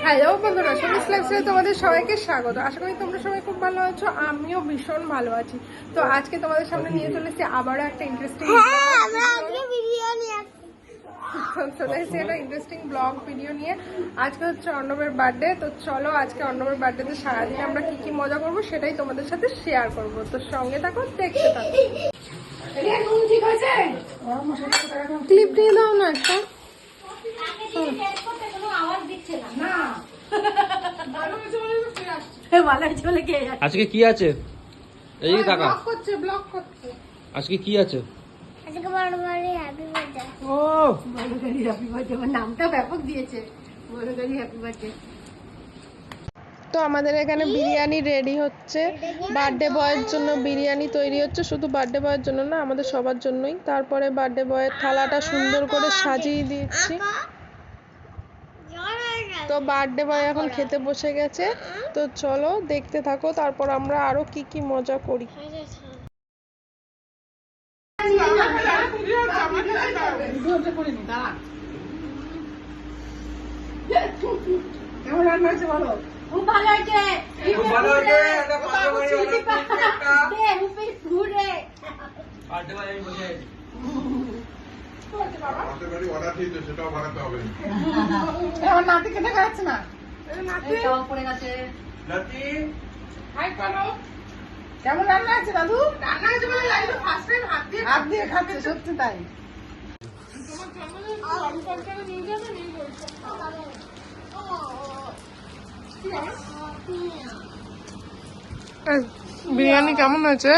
Hello বন্ধুরা, সোনিস লাইফস্টাইলে তোমাদের সবাইকে স্বাগত। আশা করি তোমরা সবাই খুব ভালো আছো, আমিও ভীষণ ভালো আছি। তো আজকে তোমাদের সামনে নিয়ে চলেছি আবারও একটা ইন্টারেস্টিং ব্লগ ভিডিও নিয়ে। আজকে হচ্ছে অর্ণবের বার্থডে। তো চলো আজকে অর্ণবের বার্থডেতে সারাদিন আমরা কি কি মজা করবো সেটাই তোমাদের সাথে শেয়ার করবো। তো সঙ্গে থাকো, দেখতে থাকো। ক্লিপ দিয়ে দাও না একটা। আজকে কি আছে? এই টাকা আজকে কি আছে? নামটা ব্যাপক দিয়েছে, হ্যাপি বার্থডে। তো আমাদের এখানে বিরিয়ানি রেডি হচ্ছে। বার্থডে বয়ের জন্য বিরিয়ানি তৈরি হচ্ছে, শুধু বার্থডে বয়ের জন্য না, আমাদের সবার জন্যই। তারপরে বার্থডে বয়ের থালাটা সুন্দর করে সাজিয়ে দিচ্ছি। তো বার্থডে বয় এখন খেতে বসে গেছে। তো চলো দেখতে থাকো, তারপর আমরা আরো কি কি মজা করি। কেমন রান্না হয়েছে বলো? খুব ভালো হয়েছে। আমার নাতি খেতে খাচ্ছে না। কেমন রান্না আছে দাদু? রান্না হয়েছে বলে লাইভ ফার্স্ট টাইম হাত দিয়ে খাচ্ছে, সত্যি তাই। বিরিয়ানি কেমন হয়েছে?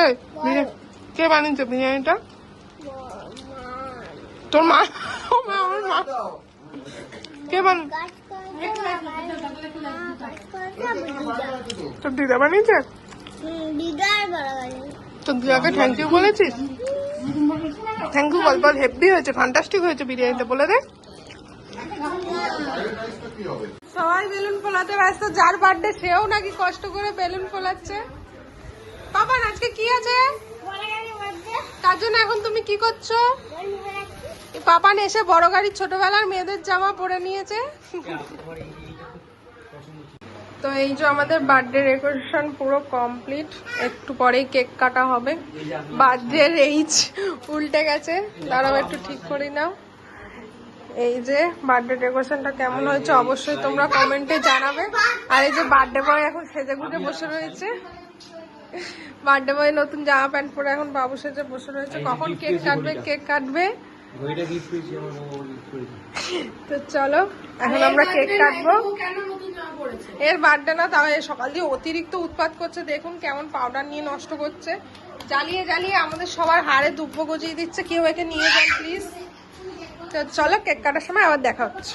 কে বানিয়েছে বিরিয়ানিটা? তোর মা? আমার মা। কে তোর দিদা বানিয়েছে? তোর দিদাকে থ্যাংক ইউ বলেছিস? থ্যাংক ইউ বল, বল হেভি হয়েছে, ফ্যান্টাস্টিক হয়েছে বিরিয়ানিটা, বলে দে। সবাই বেলুন ফোলাতে ব্যস্ত, যার বার্থডে সেও নাকি কষ্ট করে বেলুন ফোলাচ্ছে। বাবা আজকে কি আছে? তার জন্য এখন তুমি কি করছো? পাপান এসে বড় গাড়ির ছোটবেলার মেয়েদের জামা পরে নিয়েছে। তো এই যে আমাদের বার্থডে ডেকোরেশন পুরো কমপ্লিট। একটু পরেই কেক কাটা হবে। বার্থডে এইজ উল্টে গেছে, দাঁড়াও একটু ঠিক করি নাও। এই যে বার্থডে ডেকোরেশনটা কেমন হয়েছে অবশ্যই তোমরা কমেন্টে জানাবে। আর এই যে বার্থডে বয় এখন সেজে গুজে বসে রয়েছে। বার্থডে বয় নতুন জামা প্যান্ট পরে এখন বাবু সেজে বসে রয়েছে। কখন কেক কাটবে কেক কাটবে। তো চলো এখন আমরা কেক কাটবো। এর বার্থডে না, তাও সকাল দিয়ে অতিরিক্ত উৎপাত করছে। দেখুন কেমন পাউডার নিয়ে নষ্ট করছে, জ্বালিয়ে জ্বালিয়ে আমাদের সবার হাড়ে দুব্বো গজিয়ে দিচ্ছে। কেউ একে নিয়ে যান প্লিজ। তো চলো কেক কাটার সময় আবার দেখা হচ্ছে।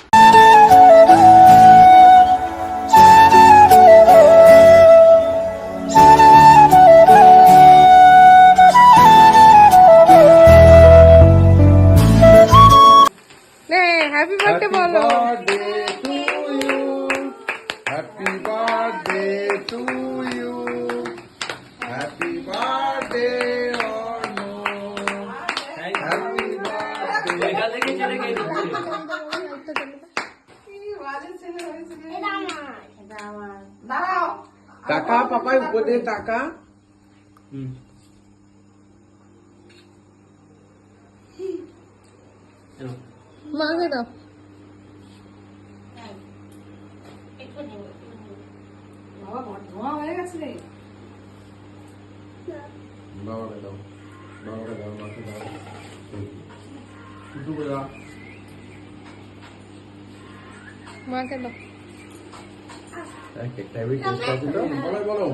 হ্যাপি বার্থডে বলো। Happy birthday to you, happy birthday happy টাকা পাপাই উপরে টাকা। মাকে দাও। বাবাকে দাও, বাবাকে দাও, মাকে দাও, দুটো দাও, মাকে দাও। বলো বলো।